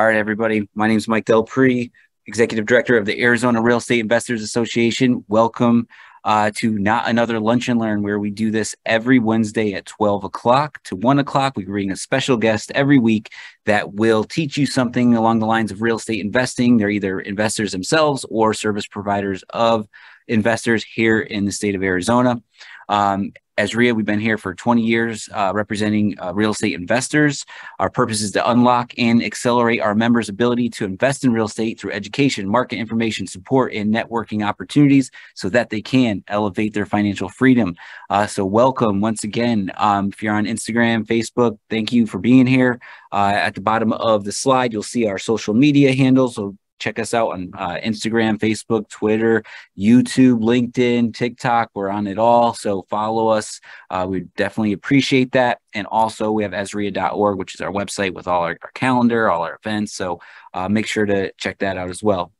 All right, everybody. My name is Mike Del Prete, Executive Director of the Arizona Real Estate Investors Association. Welcome to Not Another Lunch and Learn, where we do this every Wednesday at 12 o'clock to 1 o'clock. We bring a special guest every week that will teach you something along the lines of real estate investing. They're either investors themselves or service providers of investors here in the state of Arizona. AZREIA, we've been here for 20 years representing real estate investors. Our purpose is to unlock and accelerate our members' ability to invest in real estate through education, market information, support, and networking opportunities so that they can elevate their financial freedom. So welcome once again. If you're on Instagram, Facebook, thank you for being here. At the bottom of the slide, you'll see our social media handles. So check us out on Instagram, Facebook, Twitter, YouTube, LinkedIn, TikTok. We're on it all. So follow us. We definitely appreciate that. And also we have AZREIA.org, which is our website with all our calendar, all our events. So make sure to check that out as well.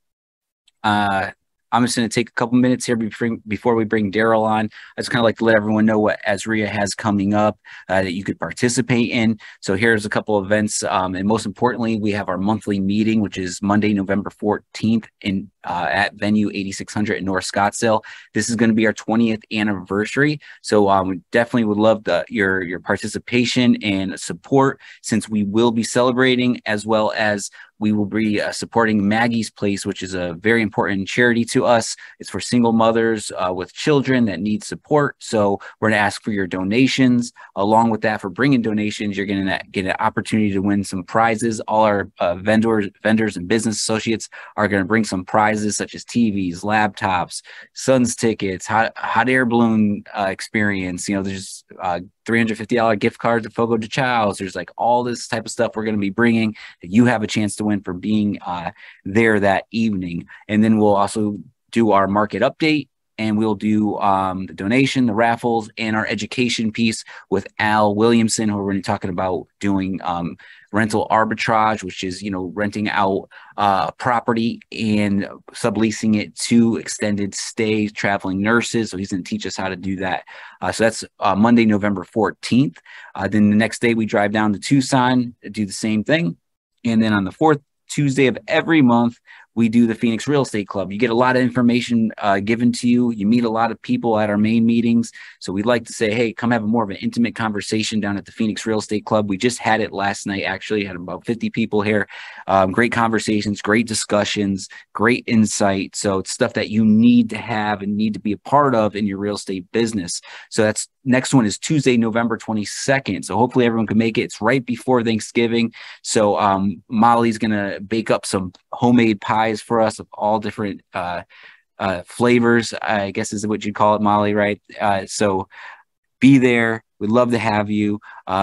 I'm just going to take a couple minutes here before we bring Darryl on. I just kind of like to let everyone know what AZREIA has coming up that you could participate in. So here's a couple of events. And most importantly, we have our monthly meeting, which is Monday, November 14th at venue 8600 in North Scottsdale. This is going to be our 20th anniversary. So we definitely would love your participation and support, since we will be celebrating, as well as we will be supporting Maggie's Place, which is a very important charity to us. It's for single mothers with children that need support. So we're going to ask for your donations. Along with that, for bringing donations, you're going to get an opportunity to win some prizes. All our vendors and business associates are going to bring some prizes such as TVs, laptops, Suns tickets, hot air balloon experience. You know, there's $350 gift cards to 𝐓𝐢𝐭 𝐀𝐧𝐶. There's like all this type of stuff we're going to be bringing that you have a chance to win for being there that evening. And then we'll also do our market update, and we'll do the donation, the raffles, and our education piece with Al Williamson, who we're going to be talking about doing rental arbitrage, which is, you know, renting out property and subleasing it to extended stay traveling nurses. So he's going to teach us how to do that. So that's Monday, November 14th. Then the next day we drive down to Tucson, do the same thing. And then on the fourth Tuesday of every month, we do the Phoenix Real Estate Club. You get a lot of information given to you. You meet a lot of people at our main meetings. So we'd like to say, hey, come have more of an intimate conversation down at the Phoenix Real Estate Club. We just had it last night, actually. Had about 50 people here. Great conversations, great discussions, great insight. So it's stuff that you need to have and need to be a part of in your real estate business. So that's next one is Tuesday, November 22nd. So hopefully everyone can make it. It's right before Thanksgiving. So Molly's going to bake up some homemade pies for us of all different flavors, I guess is what you'd call it, Molly, right? So be there. We'd love to have you.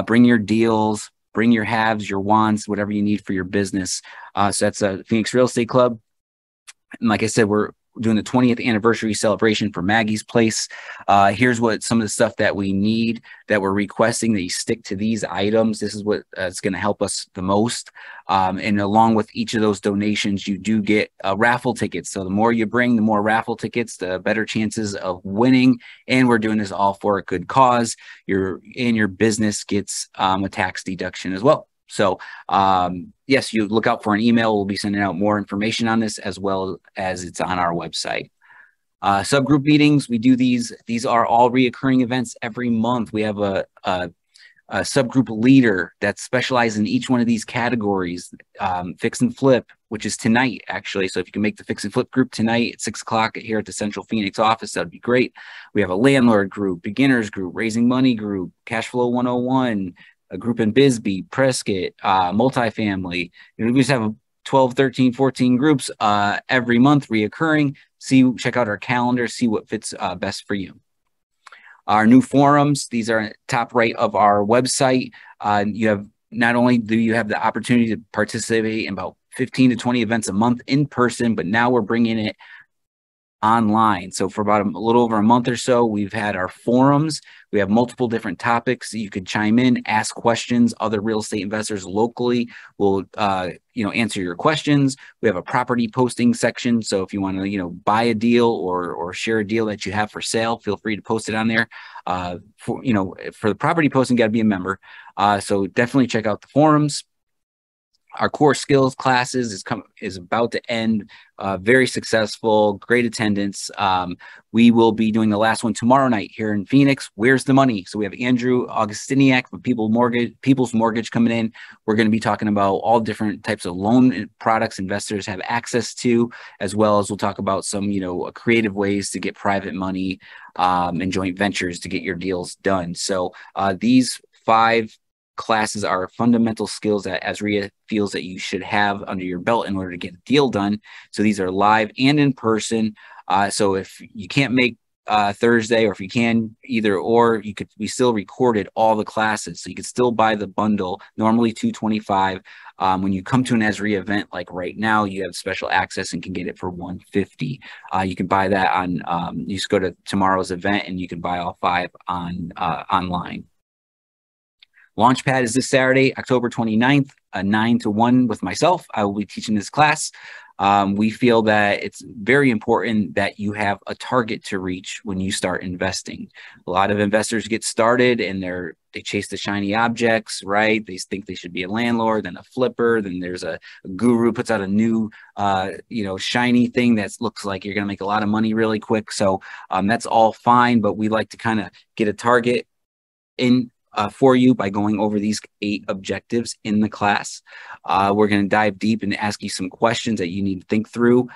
Bring your deals, bring your haves, your wants, whatever you need for your business. So that's a Phoenix Real Estate Club. And like I said, we're doing the 20th anniversary celebration for Maggie's Place. Here's what some of the stuff that we need that we're requesting, that you stick to these items. This is what is going to help us the most. And along with each of those donations, you do get raffle tickets. So the more you bring, the more raffle tickets, the better chances of winning. And we're doing this all for a good cause. Your business gets a tax deduction as well. So yes, you look out for an email. We'll be sending out more information on this, as well as it's on our website. Subgroup meetings, we do these. These are all reoccurring events every month. We have a subgroup leader that specializes in each one of these categories. Fix and flip, which is tonight, actually. So if you can make the fix and flip group tonight at 6 o'clock here at the Central Phoenix office, that'd be great. We have a landlord group, beginners group, raising money group, cash flow 101, a group in Bisbee, Prescott, multifamily. We just have 12, 13, 14 groups every month reoccurring. Check out our calendar, see what fits best for you. Our new forums, these are top right of our website. You have, not only do you have the opportunity to participate in about 15 to 20 events a month in person, but now we're bringing it online. So for about a little over a month or so, we've had our forums. We have multiple different topics that you could chime in, ask questions. Other real estate investors locally will, answer your questions. We have a property posting section. So if you want to, buy a deal or share a deal that you have for sale, feel free to post it on there. For the property posting, got to be a member. So definitely check out the forums. Our core skills classes is about to end. Very successful, great attendance. We will be doing the last one tomorrow night here in Phoenix. Where's the money? So we have Andrew Augustiniak from People's Mortgage coming in. We're going to be talking about all different types of loan products investors have access to, as well as we'll talk about some, creative ways to get private money and joint ventures to get your deals done. So these 5 classes are fundamental skills that AZREIA feels that you should have under your belt in order to get a deal done. So these are live and in person. So if you can't make Thursday, or if you can either or, we still recorded all the classes, so you could still buy the bundle, normally $225. When you come to an AZREIA event like right now, you have special access and can get it for $150. You can buy that on you just go to tomorrow's event and you can buy all 5 on online. Launchpad is this Saturday, October 29th, 9 to 1 with myself. I will be teaching this class. We feel that it's very important that you have a target to reach when you start investing. A lot of investors get started and they chase the shiny objects, right? They think they should be a landlord, then a flipper, then there's a guru puts out a new, shiny thing that looks like you're going to make a lot of money really quick. So that's all fine, but we like to kind of get a target in for you by going over these 8 objectives in the class. We're going to dive deep and ask you some questions that you need to think through,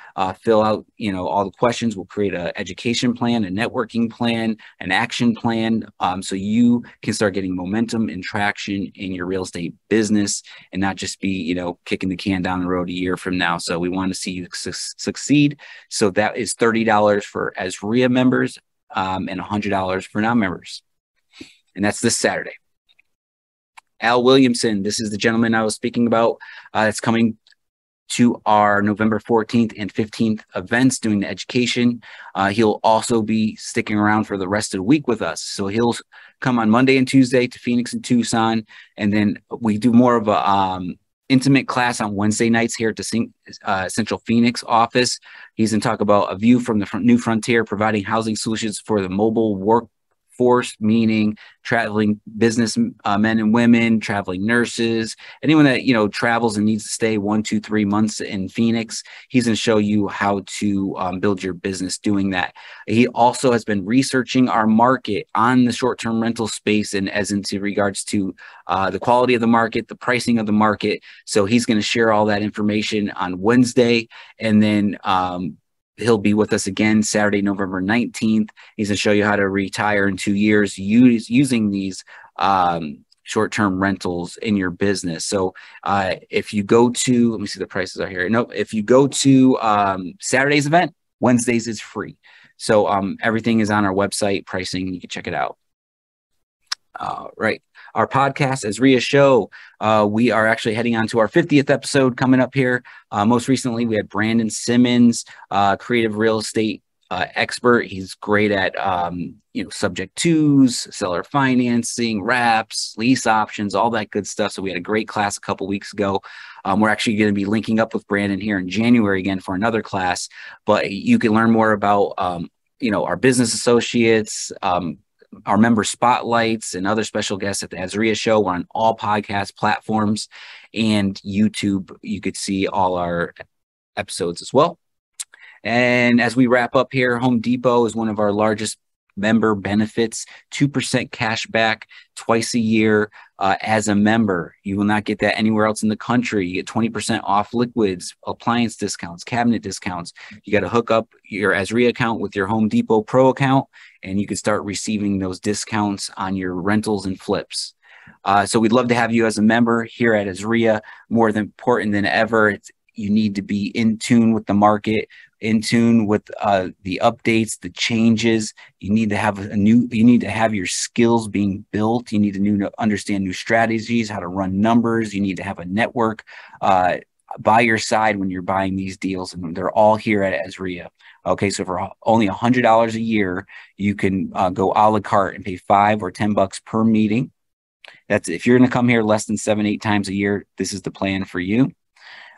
fill out, all the questions. We'll create an education plan, a networking plan, an action plan, so you can start getting momentum and traction in your real estate business and not just be, kicking the can down the road a year from now. So we want to see you succeed. So that is $30 for AZREIA members and $100 for non-members. And that's this Saturday. Al Williamson, this is the gentleman I was speaking about. That's coming to our November 14th and 15th events doing the education. He'll also be sticking around for the rest of the week with us. So he'll come on Monday and Tuesday to Phoenix and Tucson. And then we do more of a intimate class on Wednesday nights here at the Central Phoenix office. He's going to talk about a view from the new frontier, providing housing solutions for the mobile workforce, meaning traveling business men and women, traveling nurses, anyone that travels and needs to stay 1, 2, 3 months in Phoenix. He's going to show you how to build your business doing that. He also has been researching our market on the short-term rental space, and as into regards to the quality of the market, the pricing of the market. So he's going to share all that information on Wednesday, and then he'll be with us again Saturday, November 19th. He's going to show you how to retire in 2 years using these short-term rentals in your business. So if you go to, let me see, the prices are here. No, if you go to Saturday's event, Wednesdays is free. So everything is on our website, pricing, you can check it out. Right. Our podcast, AZREIA Show, we are actually heading on to our 50th episode coming up here. Most recently, we had Brandon Simmons, creative real estate expert. He's great at, subject twos, seller financing, wraps, lease options, all that good stuff. So we had a great class a couple weeks ago. We're actually going to be linking up with Brandon here in January again for another class, but you can learn more about, our business associates, our member spotlights, and other special guests at the AZREIA Show. We're on all podcast platforms and YouTube. You could see all our episodes as well. And as we wrap up here, Home Depot is one of our largest member benefits, 2% cash back twice a year as a member. You will not get that anywhere else in the country. You get 20% off liquids, appliance discounts, cabinet discounts. You got to hook up your AZREIA account with your Home Depot Pro account, and you can start receiving those discounts on your rentals and flips. So we'd love to have you as a member here at AZREIA. More than important than ever, you need to be in tune with the market, in tune with the updates, the changes. You need to have your skills being built. You need to understand new strategies, how to run numbers. You need to have a network by your side when you're buying these deals, and they're all here at AZREIA. Okay, so for only $100 a year, you can go a la carte and pay $5 or $10 per meeting. That's if you're going to come here less than 7-8 times a year. This is the plan for you.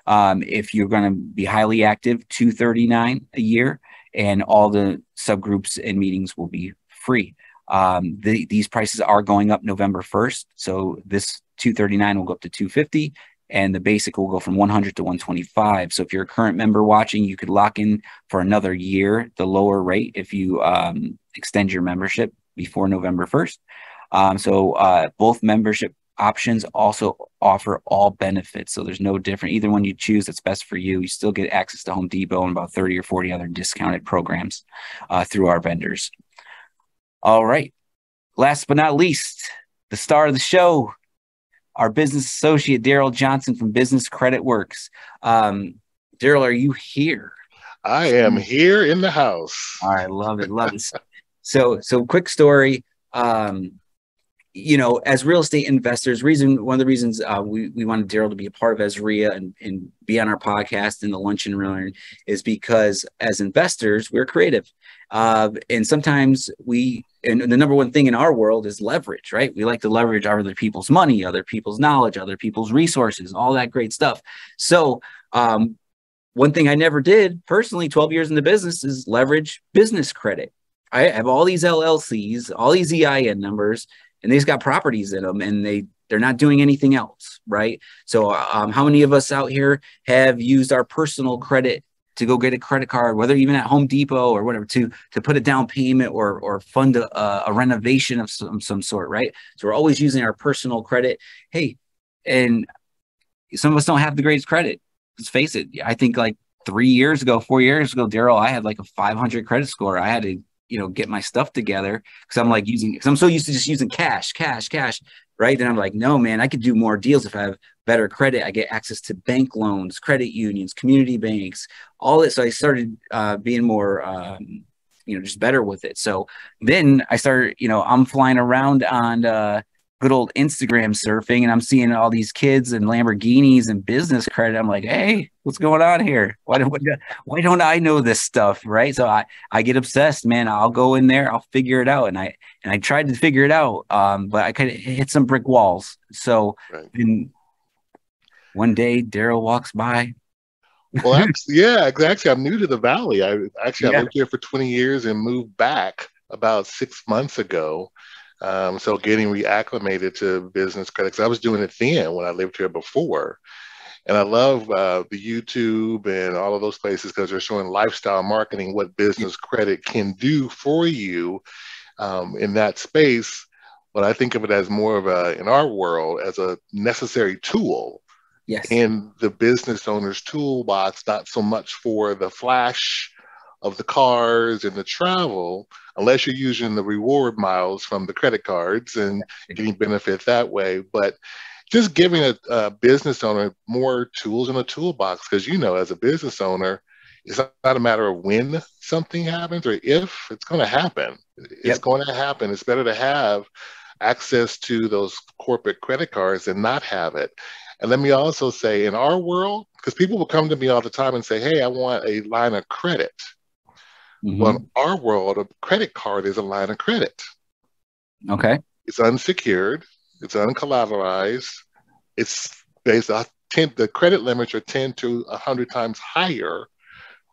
If you're going to be highly active, $239 a year, and all the subgroups and meetings will be free. These prices are going up November 1st, so this $239 will go up to $250, and the basic will go from 100 to 125. So if you're a current member watching, you could lock in for another year, the lower rate, if you extend your membership before November 1st. Both membership options also offer all benefits. So there's no different. Either one you choose that's best for you. You still get access to Home Depot and about 30 or 40 other discounted programs through our vendors. All right. Last but not least, the star of the show, our business associate, Darryl Johnson from Business Credit Works. Darryl, are you here? I am here in the house. All right. Love it. Love it. So quick story. As real estate investors, one of the reasons we wanted Darryl to be a part of AZREIA and be on our podcast in the Lunch and Learn is because as investors, we're creative. And sometimes and the number one thing in our world is leverage, right? We like to leverage other people's money, other people's knowledge, other people's resources, all that great stuff. So one thing I never did personally, 12 years in the business, is leverage business credit. I have all these LLCs, all these EIN numbers, and they've got properties in them, and they're not doing anything else, right? So how many of us out here have used our personal credit to go get a credit card, whether even at Home Depot or whatever, to put a down payment or fund a renovation of some sort, right? So we're always using our personal credit. Hey, and some of us don't have the greatest credit. Let's face it. I think like 4 years ago, Darryl, I had like a 500 credit score. I had to get my stuff together because I'm so used to just using cash, right? And I'm like, no, man, I could do more deals if I have better credit. I get access to bank loans, credit unions, community banks, all this. So I started being more, just better with it. So then I started, I'm flying around on good old Instagram surfing, and I'm seeing all these kids and Lamborghinis and business credit. I'm like, hey, what's going on here? Why don't I know this stuff, right? So I get obsessed, man. I'll go in there, I'll figure it out, and I tried to figure it out, but I kind of hit some brick walls. So right. One day, Darryl walks by. Well, exactly. I'm new to the Valley. I lived here for 20 years and moved back about 6 months ago. So getting reacclimated to business credit, 'cause I was doing it then when I lived here before. And I love the YouTube and all of those places because they're showing lifestyle marketing, what business credit can do for you in that space. But I think of it as more of in our world, as a necessary tool in the business owner's toolbox, not so much for the flash of the cars and the travel, unless you're using the reward miles from the credit cards and getting benefit that way. But just giving a business owner more tools in a toolbox, because as a business owner, it's not a matter of when something happens or if. It's going to happen. It's going to happen. It's better to have access to those corporate credit cards than not have it. And let me also say, in our world, because people will come to me all the time and say, hey, I want a line of credit. Mm-hmm. Well, in our world, a credit card is a line of credit. Okay. It's unsecured. It's uncollateralized. It's based on the credit limits are 10 to 100 times higher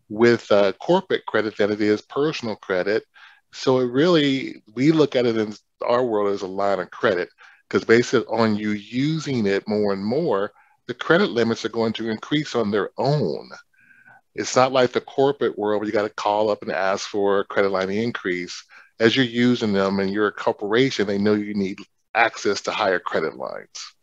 with corporate credit than it is personal credit. So we look at it in our world as a line of credit, because based on you using it more and more, the credit limits are going to increase on their own. It's not like the corporate world where you got to call up and ask for a credit line increase. As you're using them and you're a corporation, they know you need access to higher credit lines.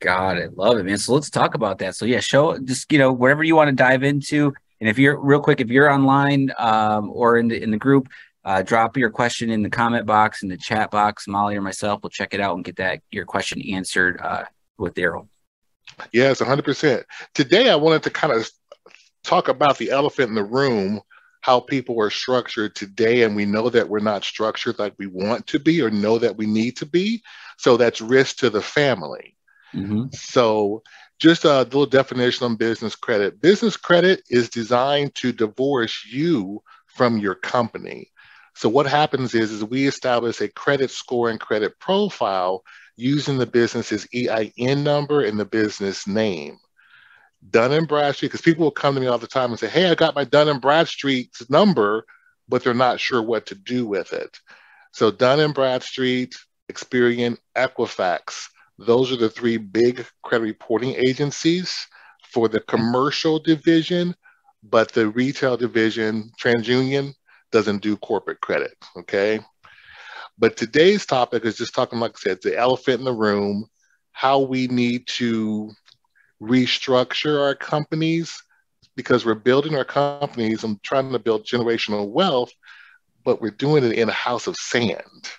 Got it. Love it, man. So let's talk about that. So show just, whatever you want to dive into. And if you're online or in the group, drop your question in the comment box, in the chat box. Molly or myself will check it out and get your question answered with Darryl. Yes, 100%. Today, I wanted to kind of talk about the elephant in the room, how people are structured today, and we know that we're not structured like we want to be or know that we need to be. So that's risk to the family. Mm-hmm. So just a little definition on business credit. Business credit is designed to divorce you from your company. So what happens is we establish a credit score and credit profile using the business's EIN number and the business name. Dun & Bradstreet, because people will come to me all the time and say, hey, I got my Dun & Bradstreet's number, but they're not sure what to do with it. So Dun & Bradstreet, Experian, Equifax, Those are the three big credit reporting agencies for the commercial division, but the retail division, TransUnion, doesn't do corporate credit, okay? But today's topic is just talking, like I said, the elephant in the room, how we need to restructure our companies because we're building our companies and trying to build generational wealth, but we're doing it in a house of sand,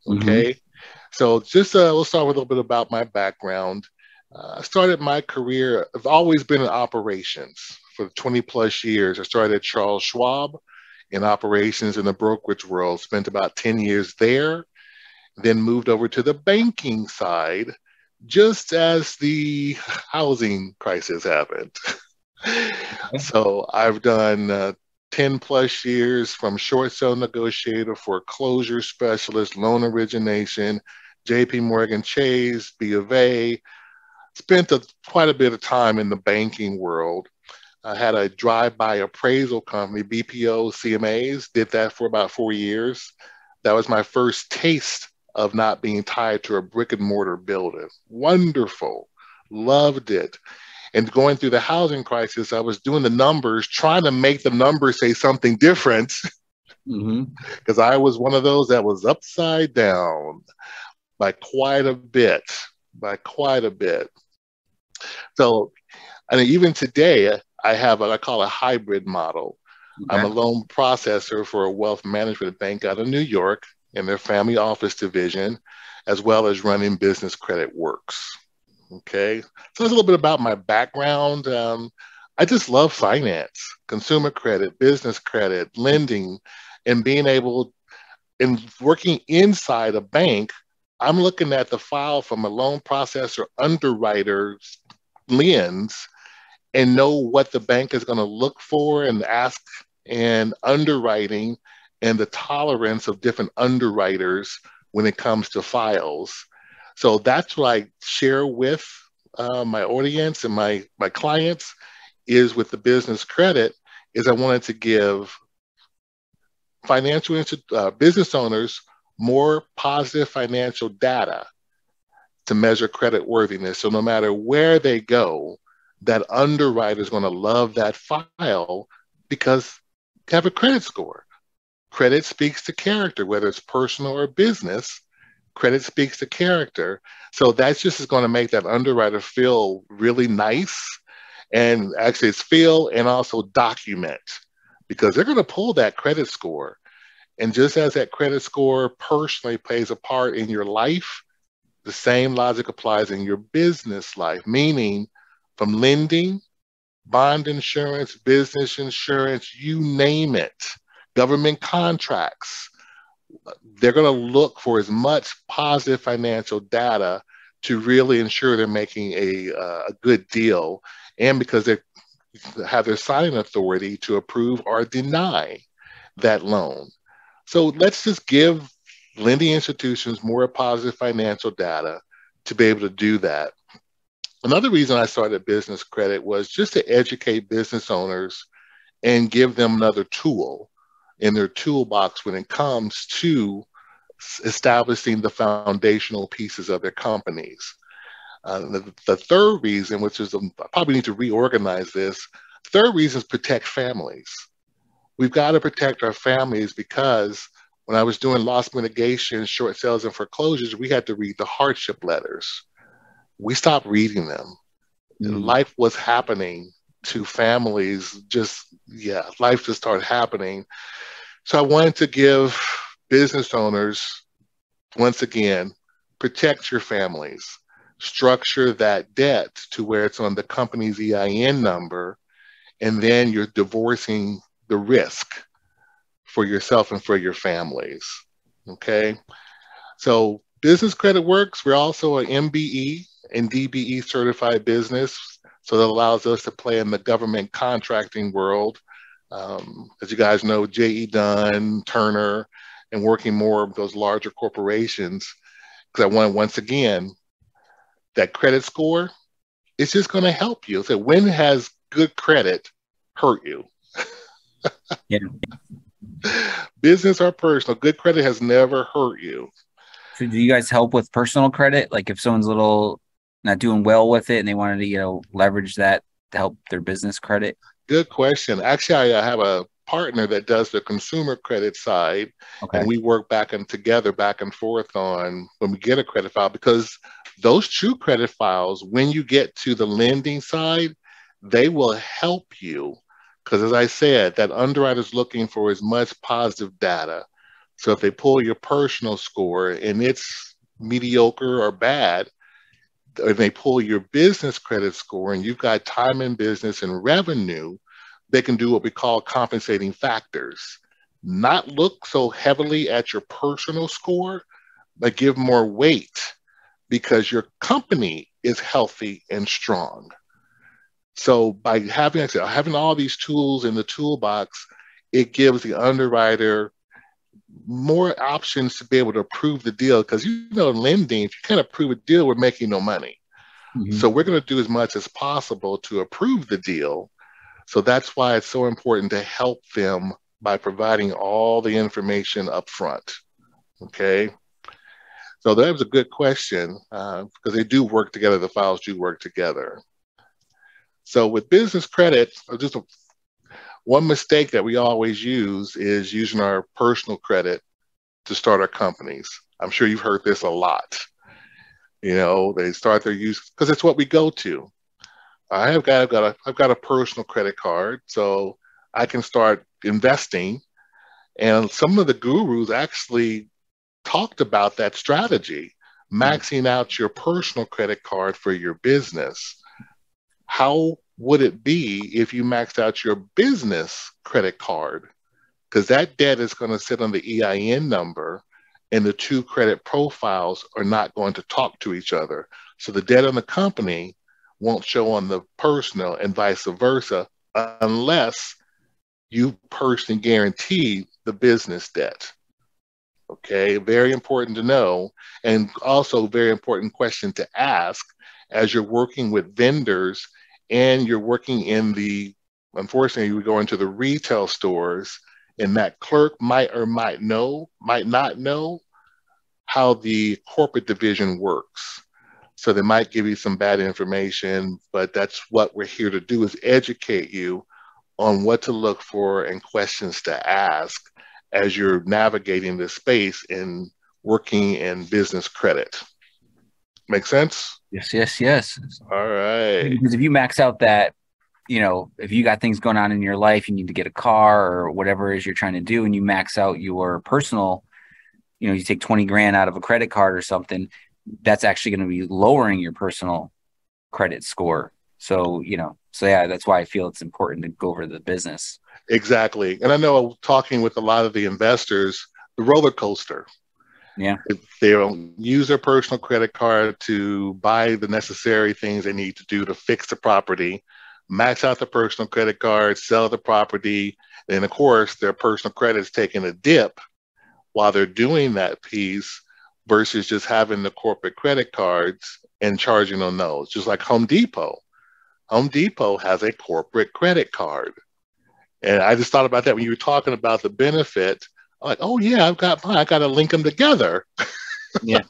okay? So just we'll start with a little bit about my background. I started my career, I've always been in operations for 20 plus years. I started at Charles Schwab in operations in the brokerage world, spent about 10 years there, then moved over to the banking side just as the housing crisis happened. So I've done 10 plus years from short sale negotiator, foreclosure specialist, loan origination, JP Chase, B of A. Spent quite a bit of time in the banking world. I had a drive-by appraisal company, BPO CMAs, did that for about 4 years. That was my first taste of not being tied to a brick and mortar building. Wonderful, loved it. And going through the housing crisis, I was doing the numbers, trying to make the numbers say something different, because I was one of those that was upside down by quite a bit, So, and even today, I have what I call a hybrid model. Okay. I'm a loan processor for a wealth management bank out of New York in their family office division, as well as running Business Credit Works. Okay, so that's a little bit about my background. I just love finance, consumer credit, business credit, lending, and being able, in working inside a bank, I'm looking at the file from a loan processor underwriter's lens and know what the bank is going to look for and ask, and underwriting and the tolerance of different underwriters when it comes to files. So that's what I share with my audience and my clients is with the business credit is I wanted to give business owners more positive financial data to measure credit worthiness. So no matter where they go, that underwriter is going to love that file because they have a credit score. Credit speaks to character, whether it's personal or business. Credit speaks to character. So that's just going to make that underwriter feel really nice. And actually it's feel and also document because they're going to pull that credit score. And just as that credit score personally plays a part in your life, the same logic applies in your business life, meaning from lending, bond insurance, business insurance, you name it, government contracts. They're going to look for as much positive financial data to really ensure they're making a good deal, and because they have their signing authority to approve or deny that loan. So let's just give lending institutions more positive financial data to be able to do that. Another reason I started business credit was just to educate business owners and give them another tool in their toolbox when it comes to establishing the foundational pieces of their companies. The third reason, which is I probably need to reorganize this, third reason is protect families. We've got to protect our families because when I was doing loss mitigation, short sales, and foreclosures, we had to read the hardship letters. We stopped reading them. Life was happening to families. Life just started happening. So I wanted to give business owners, once again, protect your families. Structure that debt to where it's on the company's EIN number, and then you're divorcing the risk for yourself and for your families. Okay? So Business Credit Works, we're also an MBE and DBE certified business. So that allows us to play in the government contracting world. As you guys know, J.E. Dunn, Turner, and working more with those larger corporations. Because I want, once again, that credit score, it's just going to help you. So when has good credit hurt you? Yeah. Business or personal, good credit has never hurt you. So do you guys help with personal credit? Like if someone's a little not doing well with it and they wanted to, leverage that to help their business credit? Good question. Actually, I have a partner that does the consumer credit side, Okay. and we work back and forth on when we get a credit file, because those true credit files, when you get to the lending side, they will help you. Because as I said, that underwriter's looking for as much positive data. So if they pull your personal score and it's mediocre or bad, or they pull your business credit score and you've got time in business and revenue, they can do what we call compensating factors. Not look so heavily at your personal score, but give more weight because your company is healthy and strong. So by having all these tools in the toolbox, it gives the underwriter more options to be able to approve the deal, because lending, if you can't approve a deal, we're making no money. Mm-hmm. So we're going to do as much as possible to approve the deal. So that's why it's so important to help them by providing all the information up front. Okay. So that was a good question, because they do work together. The files do work together. So with business credit, one mistake that we always use is using our personal credit to start our companies. I'm sure you've heard this a lot. They start their use because it's what we go to. I've got a personal credit card, so I can start investing. And some of the gurus actually talked about that strategy, maxing out your personal credit card for your business. How would it be if you maxed out your business credit card? Because that debt is going to sit on the EIN number, and the two credit profiles are not going to talk to each other. So the debt on the company won't show on the personal and vice versa, unless you personally guarantee the business debt. Okay, very important to know, and also very important question to ask as you're working with vendors and you're working in unfortunately, we go into the retail stores, and that clerk might not know how the corporate division works. So they might give you some bad information, but that's what we're here to do, is educate you on what to look for and questions to ask as you're navigating this space and working in business credit. Make sense? Yes. All right. Because if you max out that, if you got things going on in your life, you need to get a car or whatever it is you're trying to do, and you max out your personal, you take 20 grand out of a credit card or something, that's actually going to be lowering your personal credit score. So, yeah, that's why I feel it's important to go over the business. Exactly. And I know, talking with a lot of the investors, the roller coaster. Yeah. If they don't use their personal credit card to buy the necessary things they need to do to fix the property, max out the personal credit card, sell the property, and of course, their personal credit is taking a dip while they're doing that piece, versus just having the corporate credit cards and charging on those. Just like Home Depot. Home Depot has a corporate credit card. And I just thought about that when you were talking about the benefit. I'm like, oh yeah, I've got mine. I got to link them together. Yeah.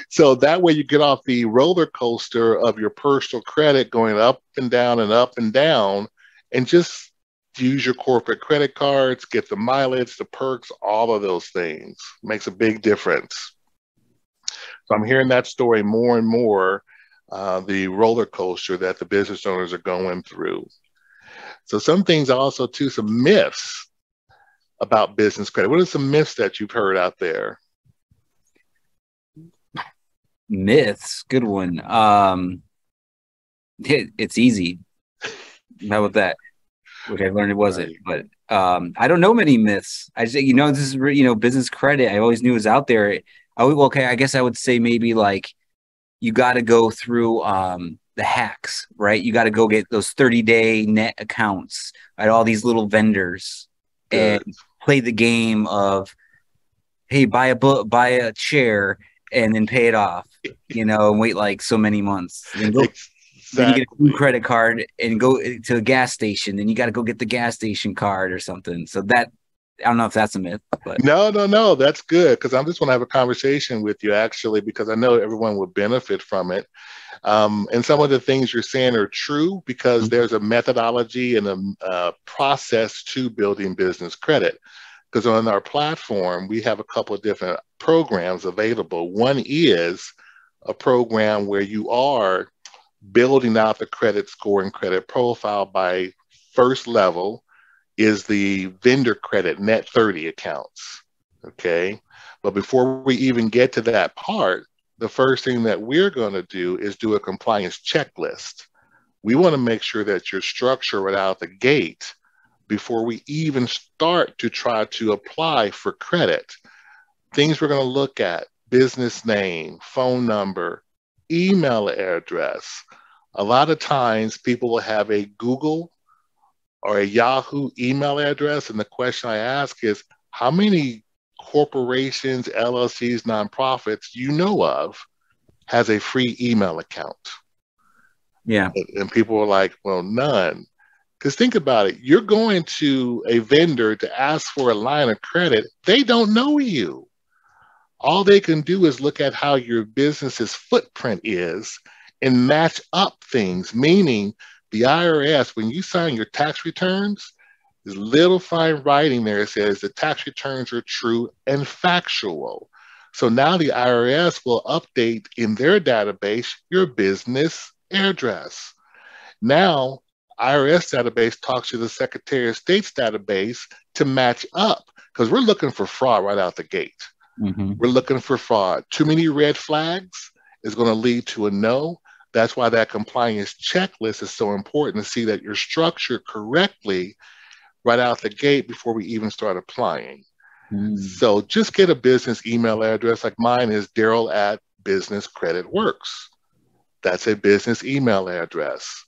So that way you get off the roller coaster of your personal credit going up and down and up and down, and just use your corporate credit cards, get the mileage, the perks, all of those things. Makes a big difference. So I'm hearing that story more and more, the roller coaster that the business owners are going through. So some things also too, some myths about business credit. What are some myths that you've heard out there? Myths, good one. It's easy. How about that? Which I learned it wasn't, but I don't know many myths. I just, this is, business credit. I always knew it was out there. I guess I would say maybe like you got to go through the hacks, right? You got to go get those 30-day net accounts at all these little vendors. Good. And play the game of, hey, buy a book, buy a chair, and then pay it off, and wait like so many months. Then you get a new credit card and go to a gas station. Then you got to go get the gas station card or something. So I don't know if that's a myth, but No, that's good, because I just want to have a conversation with you, actually, because I know everyone would benefit from it. And some of the things you're saying are true, because there's a methodology and a process to building business credit. Because on our platform, we have a couple of different programs available. One is a program where you are building out the credit score and credit profile by first level is the vendor credit net 30 accounts. Okay. But before we even get to that part, the first thing that we're going to do is do a compliance checklist. We want to make sure that you're structured right out the gate before we even start to try to apply for credit. Things we're going to look at: business name, phone number, email address. A lot of times people will have a Google or a Yahoo email address, and the question I ask is, how many corporations, LLCs, nonprofits you know of has a free email account? yeah. And people are like, well, none. Because think about it, you're going to a vendor to ask for a line of credit. They don't know you. All they can do is look at how your business's footprint is and match up things, meaning the IRS, when you sign your tax returns, there's little fine writing there that says the tax returns are true and factual. So now the IRS will update in their database your business address. Now, IRS database talks to the Secretary of State's database to match up, because we're looking for fraud right out the gate. We're looking for fraud. Too many red flags is going to lead to a no. That's why that compliance checklist is so important, to see that you're structured correctly right out the gate before we even start applying. So just get a business email address. Like mine is Darryl@businesscreditworks. That's a business email address.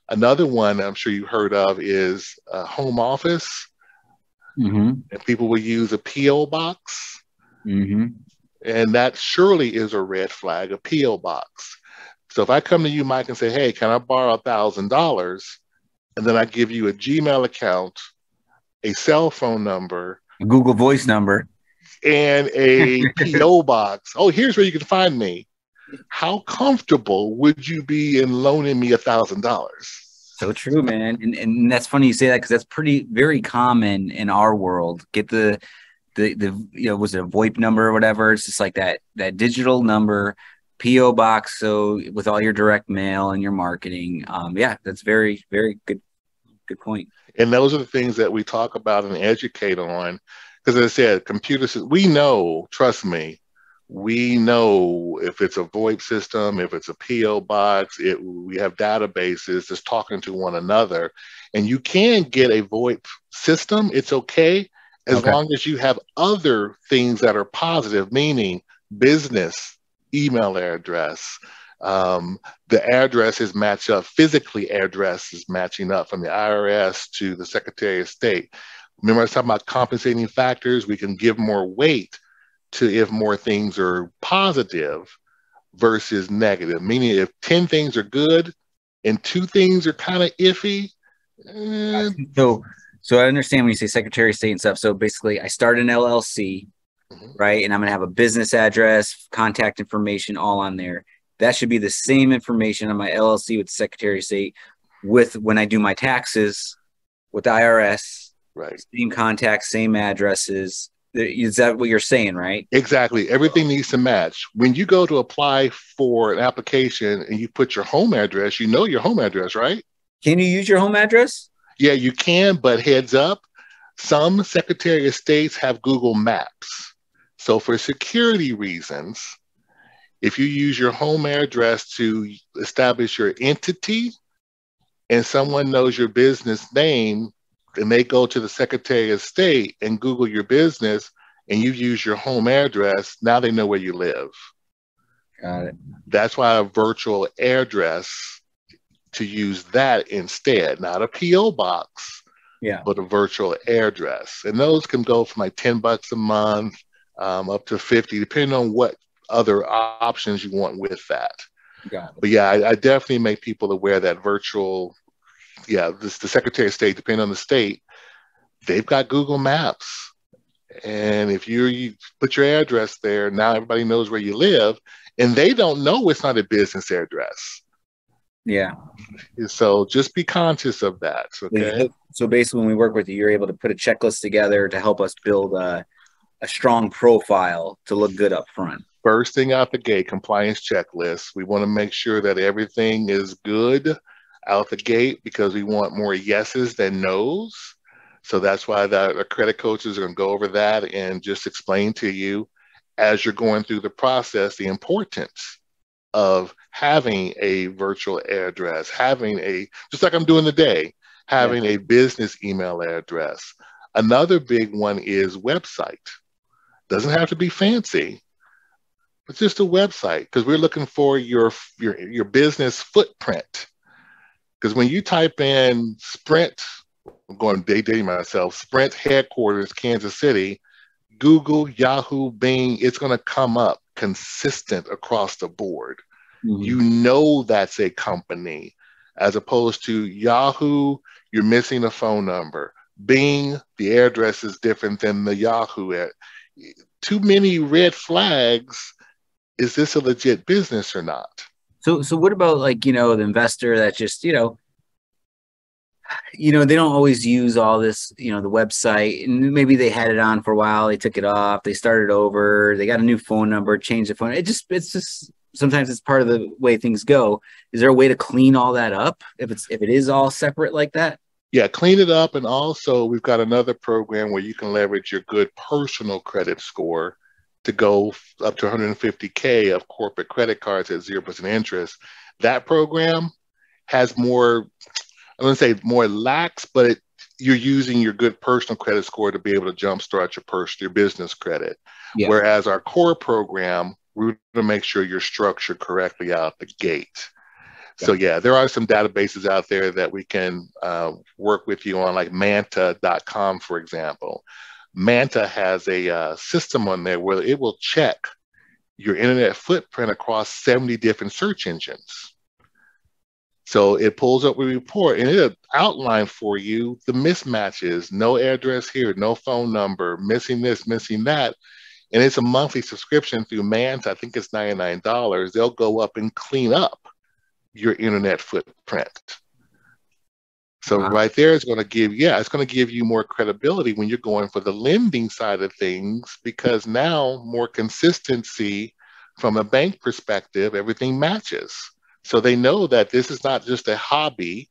Another one I'm sure you heard of is home office. And people will use a P.O. box. And that surely is a red flag, a P.O. box. So if I come to you, Mike, and say, hey, can I borrow $1,000? And then I give you a Gmail account, a cell phone number, a Google Voice number, and a P.O. box. Oh, here's where you can find me. How comfortable would you be in loaning me $1,000? So true, man. And that's funny you say that, because that's very common in our world. Get the was it a VoIP number or whatever? It's just like that digital number, P.O. box. So with all your direct mail and your marketing, yeah, that's very, very good point. And those are the things that we talk about and educate on. Because as I said, computers, we know, trust me, we know if it's a VoIP system, if it's a P.O. box, we have databases that's talking to one another. And you can get a VoIP system. It's okay, as long as you have other things that are positive, meaning business email address. The addresses match up, physically address is matching up from the IRS to the Secretary of State. Remember I was talking about compensating factors? We can give more weight to if more things are positive versus negative, meaning if 10 things are good and 2 things are kind of iffy. So I understand when you say Secretary of State and stuff. So basically I start an LLC, right? And I'm going to have a business address, contact information, all on there. That should be the same information on my LLC with the Secretary of State with when I do my taxes with the IRS, right? Same contacts, same addresses. Is that what you're saying, right? Exactly. Everything needs to match. When you go to apply for an application and you put your home address, you know your home address, right? Can you use your home address? Yeah, you can, but heads up, some Secretary of States have Google Maps. So for security reasons, if you use your home address to establish your entity and someone knows your business name and they go to the Secretary of State and Google your business and you use your home address, now they know where you live. Got it. That's why a virtual address, to use that instead, not a P.O. box, but a virtual address. And those can go from like $10 a month up to 50, depending on what other options you want with that. But yeah, I definitely make people aware that virtual, the Secretary of State, depending on the state, they've got Google Maps. And if you put your address there, now everybody knows where you live, and they don't know it's not a business address. Yeah. So just be conscious of that. Okay. So basically, when we work with you, you're able to put a checklist together to help us build a strong profile to look good up front. First thing out the gate, compliance checklist. We want to make sure that everything is good out the gate because we want more yeses than nos. So that's why the credit coaches are going to go over that and just explain to you as you're going through the process the importance of having a virtual address, just like I'm doing today, having a business email address. Another big one is website. Doesn't have to be fancy. It's just a website because we're looking for your business footprint. Because when you type in Sprint, I'm going dating myself, Sprint headquarters, Kansas City, Google, Yahoo, Bing, it's going to come up consistent across the board. Mm-hmm. You know that's a company, as opposed to Yahoo, you're missing a phone number. Bing, the address is different than the Yahoo. Too many red flags. Is this a legit business or not? So what about the investor that just, they don't always use all this, the website, and maybe they had it on for a while. They took it off, they started over, they got a new phone number, changed the phone. It's just, sometimes it's part of the way things go. Is there a way to clean all that up if it is all separate like that? Yeah, clean it up. And also we've got another program where you can leverage your good personal credit score to go up to 150K of corporate credit cards at 0% interest. That program has more, I'm going to say more lax, but you're using your good personal credit score to be able to jumpstart your business credit. Yeah. Whereas our core program, we're going to make sure you're structured correctly out the gate. So yeah, there are some databases out there that we can work with you on, like manta.com, for example. Manta has a system on there where it will check your internet footprint across 70 different search engines. So it pulls up a report and it'll outline for you the mismatches, no address here, no phone number, missing this, missing that. And it's a monthly subscription through Manta. I think it's $99. They'll go up and clean up your internet footprint. So right there is going to give, it's going to give you more credibility when you're going for the lending side of things, because now more consistency from a bank perspective, everything matches. So they know that this is not just a hobby.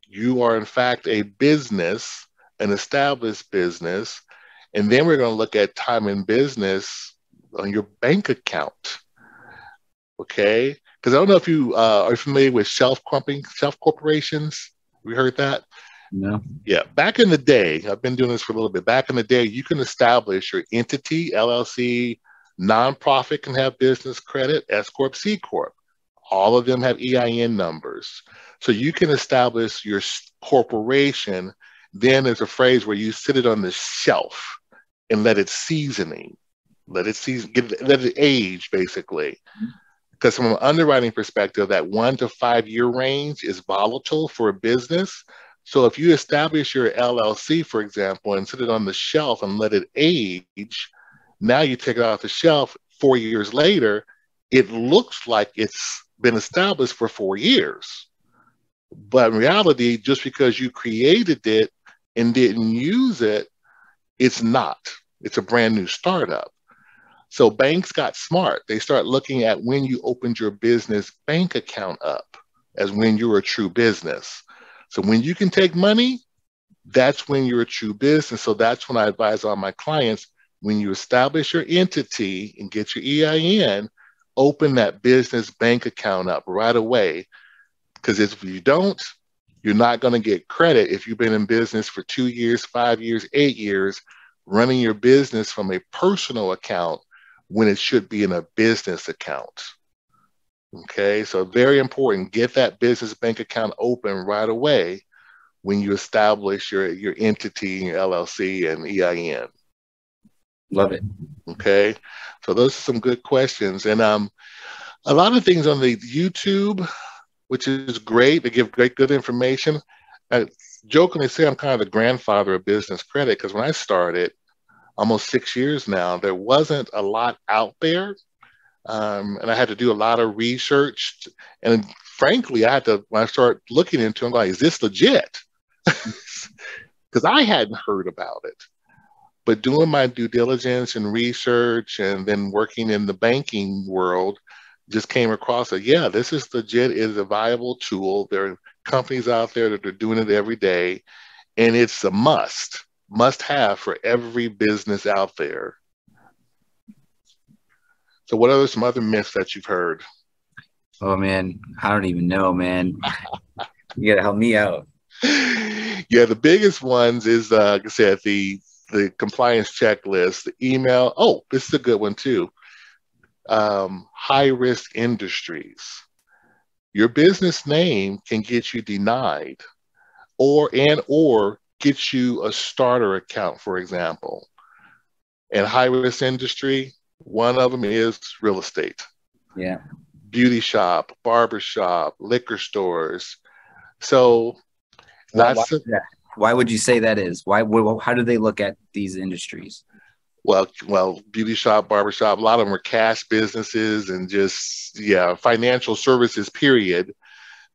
You are in fact a business, an established business. And then we're going to look at time in business on your bank account. Okay. Because I don't know if you are familiar with shelf corporations. We heard that? No. Yeah. Back in the day, I've been doing this for a little bit. Back in the day, you can establish your entity, LLC, nonprofit can have business credit, S Corp, C Corp. All of them have EIN numbers. So you can establish your corporation. Then there's a phrase where you sit it on the shelf and let it seasoning, let it age, basically. Because from an underwriting perspective, that 1 to 5 year range is volatile for a business. So if you establish your LLC, for example, and sit it on the shelf and let it age, now you take it off the shelf 4 years later, it looks like it's been established for 4 years. But in reality, just because you created it and didn't use it, it's not. It's a brand new startup. So banks got smart. They start looking at when you opened your business bank account up as when you're a true business. So when you can take money, that's when you're a true business. So that's when I advise all my clients, when you establish your entity and get your EIN, open that business bank account up right away. Because if you don't, you're not going to get credit if you've been in business for 2 years, 5 years, 8 years, running your business from a personal account when it should be in a business account. Okay, so very important. Get that business bank account open right away when you establish your entity, your LLC and EIN. Love it. Okay, so those are some good questions. And a lot of things on the YouTube, which is great. They give good information. I jokingly say I'm kind of the grandfather of business credit, because when I started, almost 6 years now, there wasn't a lot out there. And I had to do a lot of research. And frankly, I had to, when I started looking into it, I'm like, is this legit? Because I hadn't heard about it. But doing my due diligence and research and then working in the banking world, just came across it. Yeah, this is legit. It is a viable tool. There are companies out there that are doing it every day. And it's a must have for every business out there. So what are some other myths that you've heard? Oh man, I don't even know, man. You gotta help me out. Yeah, the biggest ones is, like I said, the compliance checklist, the email. Oh, this is a good one too. High risk industries. Your business name can get you denied, or get you a starter account, for example. And high risk industry, one of them is real estate. Yeah. Beauty shop, barber shop, liquor stores. So why would you say that is? How do they look at these industries? Well, beauty shop, barber shop, a lot of them are cash businesses and just, financial services, period.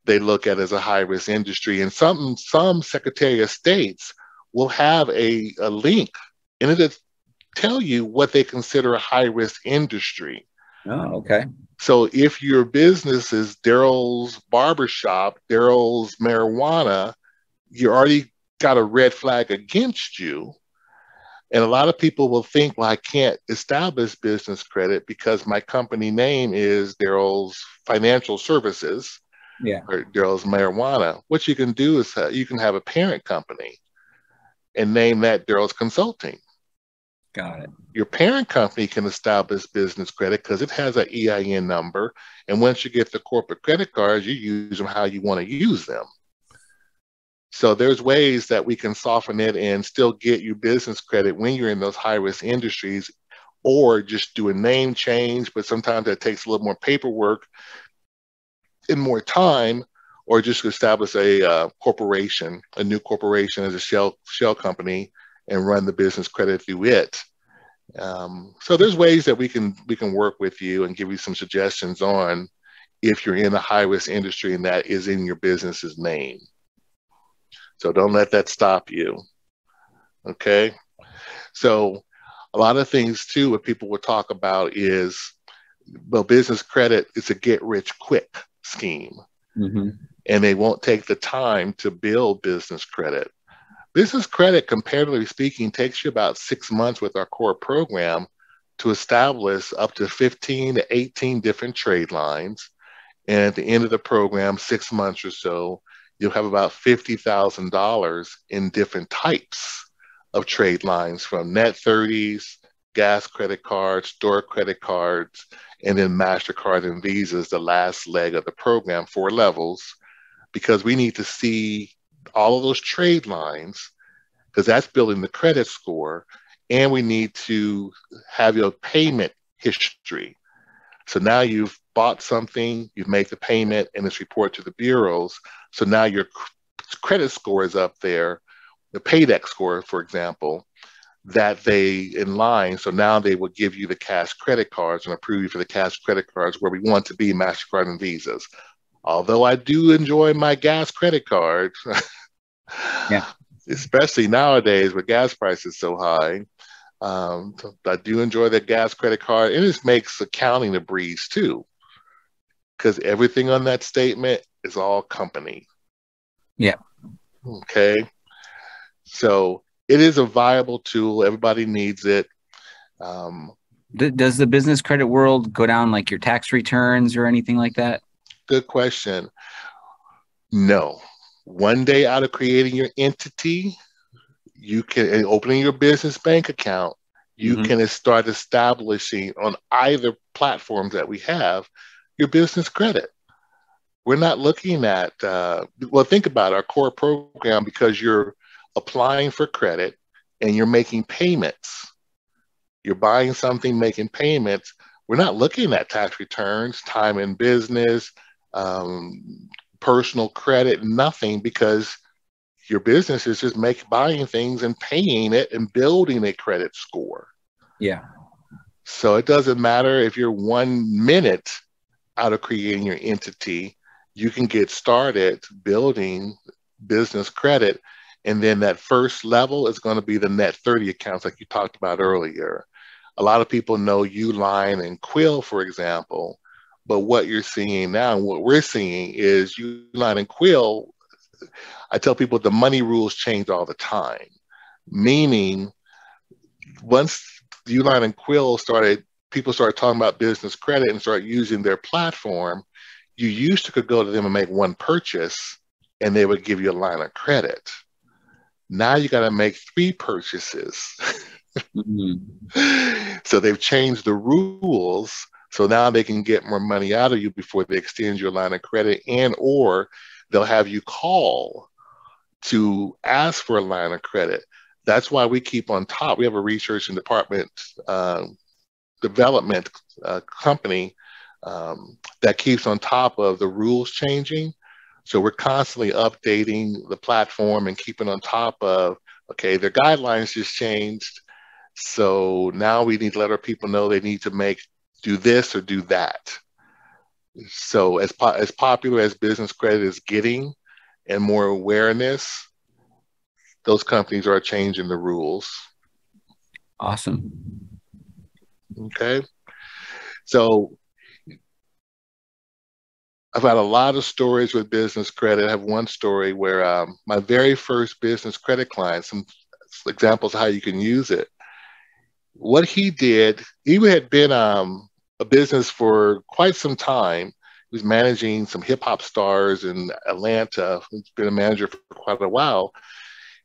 They look at as a high risk industry. And some Secretary of States will have a link and it'll tell you what they consider a high risk industry. Oh, okay. So if your business is Darryl's barbershop, Darryl's marijuana, you already got a red flag against you. And a lot of people will think, well, I can't establish business credit because my company name is Darryl's Financial Services, or Darryl's Marijuana. What you can do is you can have a parent company and name that Darryl's Consulting. Got it. Your parent company can establish business credit because it has an EIN number. And once you get the corporate credit cards, you use them how you want to use them. So there's ways that we can soften it and still get you business credit when you're in those high-risk industries, or just do a name change, but sometimes that takes a little more paperwork and more time, or just establish a corporation, a new corporation as a shell company, and run the business credit through it. So there's ways that we can work with you and give you some suggestions on if you're in a high-risk industry and that is in your business's name. So don't let that stop you. Okay. So a lot of things too, what people will talk about is, well, business credit is a get rich quick scheme. Mm-hmm. And they won't take the time to build business credit. Business credit, comparatively speaking, takes you about 6 months with our core program to establish up to 15 to 18 different trade lines. And at the end of the program, 6 months or so, you'll have about $50,000 in different types of trade lines, from net 30s, gas credit cards, store credit cards, and then MasterCard and Visas, the last leg of the program, 4 levels, because we need to see all of those trade lines, because that's building the credit score, and we need to have your payment history. So now you've bought something, you've made the payment, and it's reported to the bureaus. So now your credit score is up there, the paydex score, for example, that they in line. So now they will give you the cash credit cards and approve you for the cash credit cards where we want to be, MasterCard and Visas. Although I do enjoy my gas credit cards, especially nowadays with gas prices so high, I do enjoy the gas credit card, and it makes accounting a breeze too, because everything on that statement is all company. Yeah. Okay. So it is a viable tool. Everybody needs it. Does the business credit world go down like your tax returns or anything like that? Good question. No. One day out of creating your entity, you can, opening your business bank account, you can start establishing on either platforms that we have your business credit. We're not looking at, well, think about our core program, because you're applying for credit and you're making payments. You're buying something, making payments. We're not looking at tax returns, time in business, personal credit, nothing, because your business is just buying things and paying it and building a credit score. Yeah. So it doesn't matter if you're 1 minute out of creating your entity, you can get started building business credit. And then that first level is going to be the net 30 accounts like you talked about earlier. A lot of people know Uline and Quill, for example, but what you're seeing now and what we're seeing is Uline and Quill. I tell people the money rules change all the time, meaning once Uline and Quill people started talking about business credit and start using their platform, you used to could go to them and make one purchase and they would give you a line of credit. Now you got to make 3 purchases. Mm-hmm. So they've changed the rules. So now they can get more money out of you before they extend your line of credit, and or they'll have you call to ask for a line of credit. That's why we keep on top. We have a research and development company that keeps on top of the rules changing. So we're constantly updating the platform and keeping on top of, okay, their guidelines just changed. So now we need to let our people know they need to do this or do that. So as popular as business credit is getting and more awareness, those companies are changing the rules. Awesome. Okay. So I've had a lot of stories with business credit. I have one story where my very first business credit client, some examples of how you can use it. What he did, he had been a business for quite some time. He was managing some hip hop stars in Atlanta. He's been a manager for quite a while.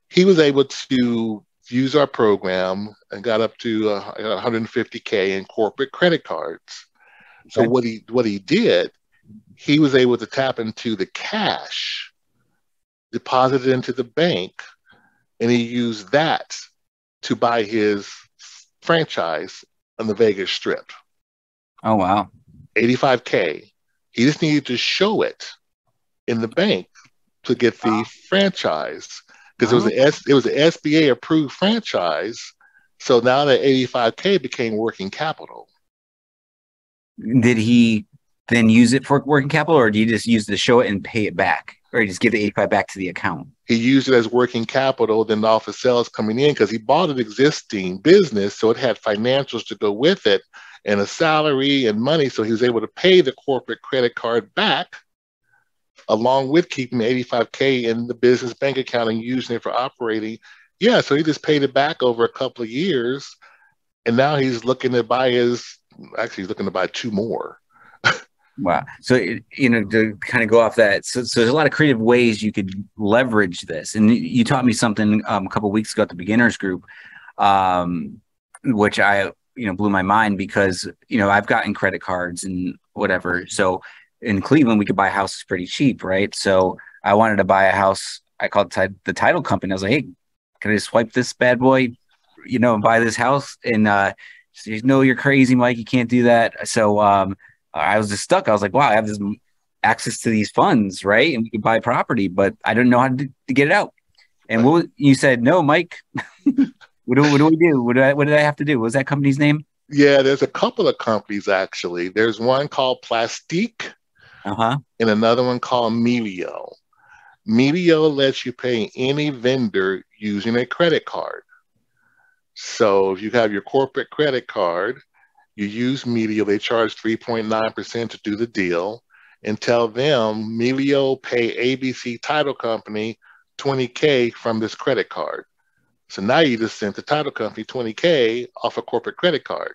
He was able to use our program and got up to $150K in corporate credit cards. So what he did, he was able to tap into the cash, deposit it into the bank, and he used that to buy his franchise on the Vegas Strip. Oh, wow. $85K. He just needed to show it in the bank to get the franchise, because it was an SBA approved franchise. So now that $85K became working capital. Did he then use it for working capital, or do you just use it to show it and pay it back, or you just give the 85 back to the account? He used it as working capital, then off of sales coming in, because he bought an existing business, so it had financials to go with it and a salary and money. So he was able to pay the corporate credit card back along with keeping the 85K in the business bank account and using it for operating. Yeah, so he just paid it back over a couple of years, and now he's looking to buy he's looking to buy 2 more. Wow. So, to kind of go off that, so there's a lot of creative ways you could leverage this. And you taught me something a couple of weeks ago at the beginners group, which I, blew my mind, because, I've gotten credit cards and whatever. So in Cleveland, we could buy houses pretty cheap, right? So I wanted to buy a house. I called the title company. I was like, hey, can I just swipe this bad boy, and buy this house? And she said, no, you're crazy, Mike. You can't do that. So I was just stuck. I was like, wow, I have this access to these funds, right? And we could buy property, but I didn't know how to get it out. And you said, no, Mike, what do we do? What did I have to do? What was that company's name? Yeah, there's a couple of companies, actually. There's one called Plastique and another one called Melio. Melio lets you pay any vendor using a credit card. So if you have your corporate credit card, you use Melio, they charge 3.9% to do the deal, and tell them, Melio, pay ABC Title Company $20K from this credit card. So now you just sent the title company $20K off a corporate credit card.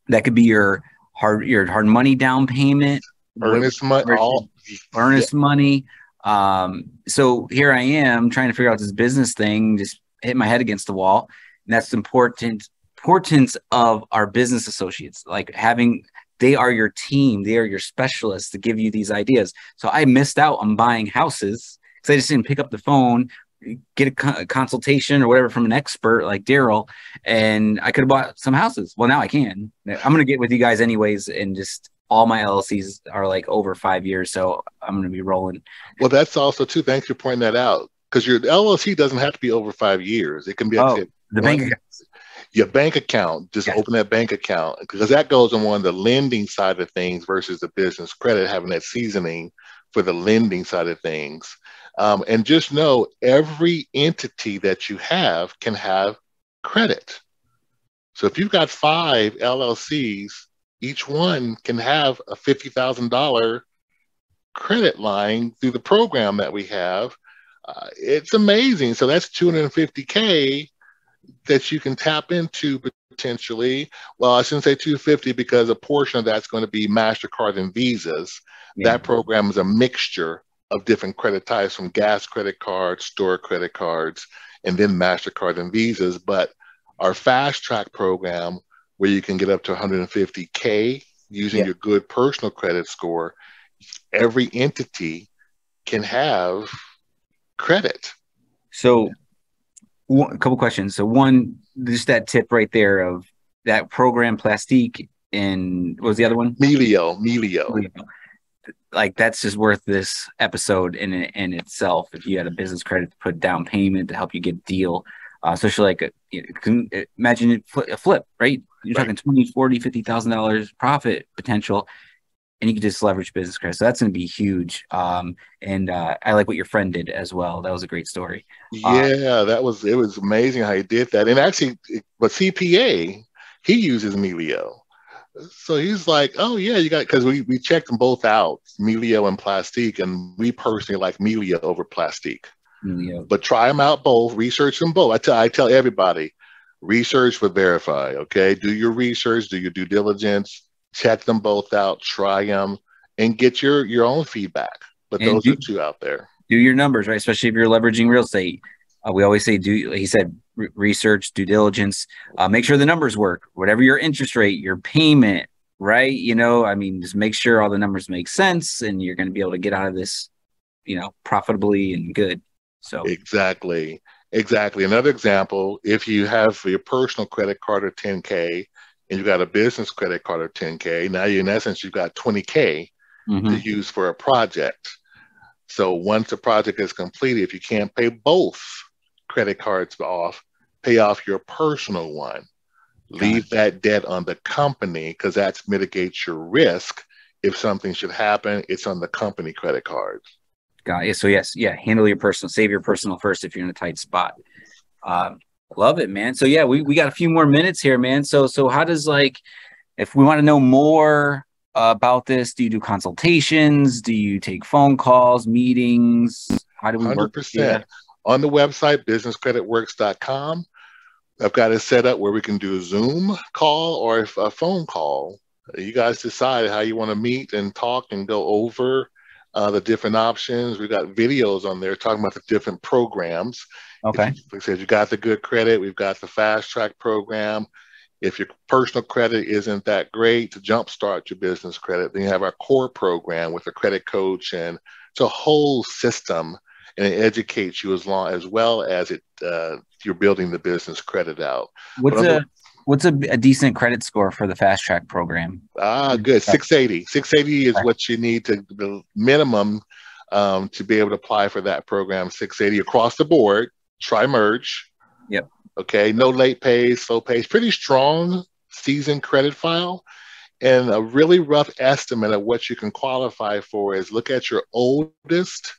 That could be your hard money down payment, earnest money. So here I am trying to figure out this business thing, just hit my head against the wall. And that's the importance of our business associates, like they are your team, they are your specialists to give you these ideas. So I missed out on buying houses because I just didn't pick up the phone, get a consultation or whatever from an expert like Darryl, and I could have bought some houses. Well, now I can. I'm going to get with you guys anyways, and just all my LLCs are like over 5 years, so I'm going to be rolling. Well, that's also too, thanks for pointing that out. because your LLC doesn't have to be over 5 years. It can be, like I said, the bank account. Your bank account, just Yes. open that bank account, because that goes on one of the lending side of things versus the business credit, having that seasoning for the lending side of things. And just know every entity that you have can have credit. So if you've got 5 LLCs, each one can have a $50,000 credit line through the program that we have. It's amazing. So that's $250K that you can tap into potentially. Well, I shouldn't say 250 because a portion of that's going to be MasterCard and Visas. Yeah. That program is a mixture of different credit types, from gas credit cards, store credit cards, and then MasterCard and Visas. But our fast track program, where you can get up to 150K using your good personal credit score, every entity can have credit. So a couple questions. So one, just that tip right there of that program Plastique, and what was the other one? Melio. Like, that's just worth this episode in itself. If you had a business credit to put down payment to help you get a deal, especially like imagine a flip, right? You're talking 20, 40, $50,000 profit potential, and you can just leverage business credit. So that's going to be huge. And I like what your friend did as well. That was a great story. Yeah, it was amazing how he did that. And actually, but CPA, he uses Melio. So he's like, oh yeah, you got, because we checked them both out, Melio and Plastique, and we personally like Melio over Plastique. Melio. But try them out both, research them both. I tell everybody, research but verify. Okay, do your research, do your due diligence, check them both out, try them, and get your own feedback. But those are 2 out there. Do your numbers, right? Especially if you're leveraging real estate. We always say, he said, research, due diligence, make sure the numbers work, whatever your interest rate, your payment, right? I mean, just make sure all the numbers make sense, and you're going to be able to get out of this, profitably and good. So exactly. Another example, if you have your personal credit card of 10K and you got a business credit card of 10K, now in essence, you've got 20K to use for a project. So once the project is completed, if you can't pay both credit cards off, pay off your personal one. Leave that debt on the company, because that mitigates your risk. If something should happen, it's on the company credit cards. Got it. So yes, handle your personal, save your personal first if you're in a tight spot. Love it, man. So yeah, we got a few more minutes here, man. So how does, like, if we want to know more about this, do you do consultations? Do you take phone calls, meetings? How do we 100%. On the website, businesscreditworks.com, I've got it set up where we can do a Zoom call or a phone call. You guys decide how you want to meet and talk and go over the different options. We've got videos on there talking about the different programs. Okay. Like I said, you got the good credit. We've got the fast track program. If your personal credit isn't that great, to jumpstart your business credit, then you have our core program with a credit coach, and it's a whole system, and it educates you as well as you're building the business credit out. What's a decent credit score for the fast track program? Good. 680. 680 is what you need to, the minimum, to be able to apply for that program. 680 across the board. Try merge. Yep. Okay, no late pays, slow pays, pretty strong seasoned credit file. And a really rough estimate of what you can qualify for is look at your oldest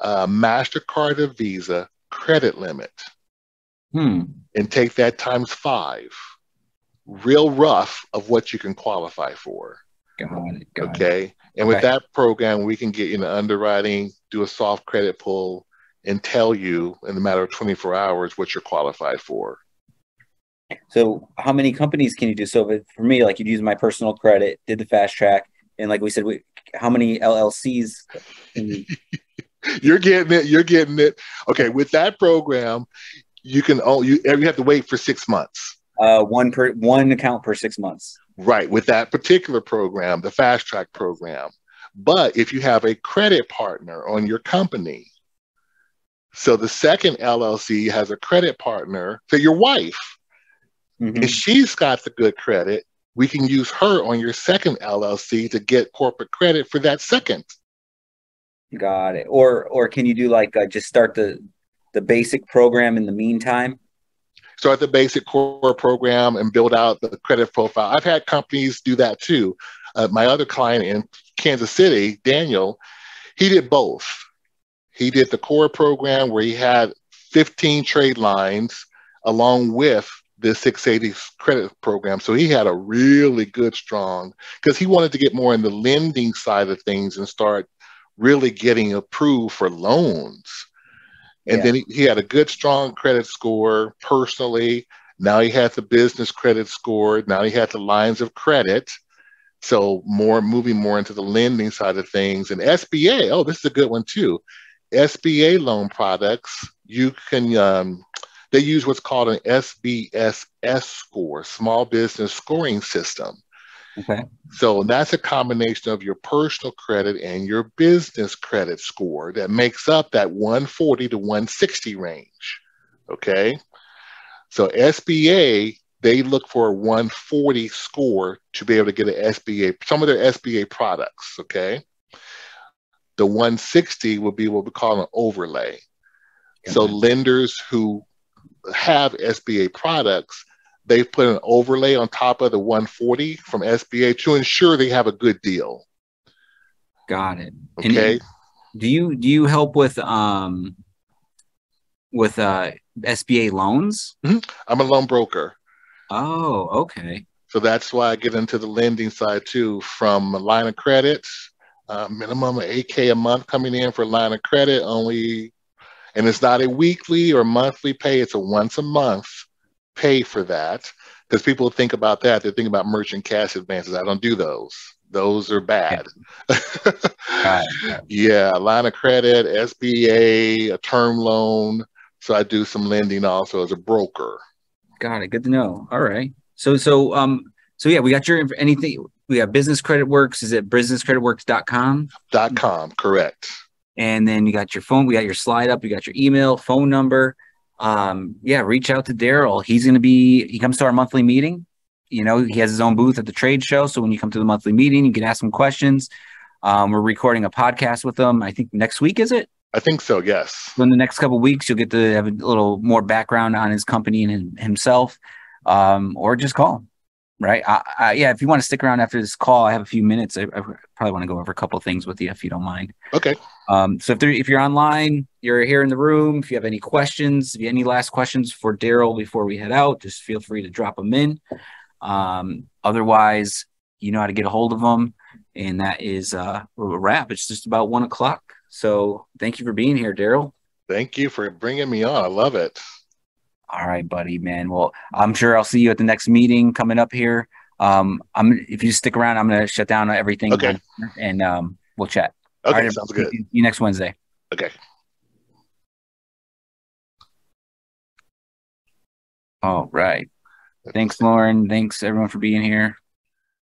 MasterCard or Visa credit limit and take that times 5. Real rough of what you can qualify for. Got it. And with that program, we can get you into underwriting, do a soft credit pull, and tell you in a matter of 24 hours what you're qualified for. So how many companies can you do? So for me, like, you'd use my personal credit, did the fast track, and like we said, how many LLCs can you... You're getting it. Okay, with that program, you have to wait for 6 months. One account per 6 months. Right, with that particular program, the fast track program. But if you have a credit partner on your company, so the second LLC has a credit partner, so your wife, and she's got the good credit, we can use her on your second LLC to get corporate credit for that second Got it. Or can you do like just start the basic program in the meantime? Start the basic core program and build out the credit profile. I've had companies do that too. My other client in Kansas City, Daniel, he did both. He did the core program where he had 15 trade lines along with the 680 credit program. So he had a really good, strong, because he wanted to get more in the lending side of things and start really getting approved for loans. And then he had a good, strong credit score personally. Now he had the business credit score. Now he had the lines of credit. So moving more into the lending side of things. And SBA, oh, this is a good one too. SBA loan products, you can, they use what's called an SBSS score, small business scoring system. Okay. So that's a combination of your personal credit and your business credit score that makes up that 140 to 160 range. Okay. So SBA, they look for a 140 score to be able to get an SBA, some of their SBA products. Okay. The 160 will be what we call an overlay. So lenders who have SBA products, they've put an overlay on top of the 140 from SBA to ensure they have a good deal. Got it. Okay. And do you help with SBA loans? Mm-hmm. I'm a loan broker. Oh, okay. So that's why I get into the lending side too, from a line of credit, minimum of $8K a month coming in for a line of credit only. And it's not a weekly or monthly pay. It's a once a month pay for that. Because people think about that. They think about merchant cash advances. I don't do those. Those are bad. Right. Yeah, line of credit, SBA, a term loan. So I do some lending also as a broker. Got it. Good to know. All right. So yeah, we got your anything. We have Business Credit Works. Is it businesscreditworks.com? .com, correct. And then you got your phone. We got your slide up. You got your email, phone number. Yeah, reach out to Darryl. He comes to our monthly meeting. You know, he has his own booth at the trade show. So when you come to the monthly meeting, you can ask him questions. We're recording a podcast with him. I think next week, is it? I think so, yes. So in the next couple of weeks, you'll get to have a little more background on his company and himself, or just call him. Right. Yeah. If you want to stick around after this call, I have a few minutes. I probably want to go over a couple of things with you if you don't mind. Okay. So if you're online, you're here in the room. If you have any questions, if you have any last questions for Darryl before we head out, just feel free to drop them in. Otherwise, you know how to get a hold of them. And that is a wrap. It's just about 1 o'clock. So thank you for being here, Darryl. Thank you for bringing me on. I love it. All right, buddy, man. Well, I'm sure I'll see you at the next meeting coming up here. If you stick around, I'm going to shut down everything. Okay. And we'll chat. Okay, all right, sounds good. See you next Wednesday. Okay. All right. Thanks, Lauren. Thanks, everyone, for being here.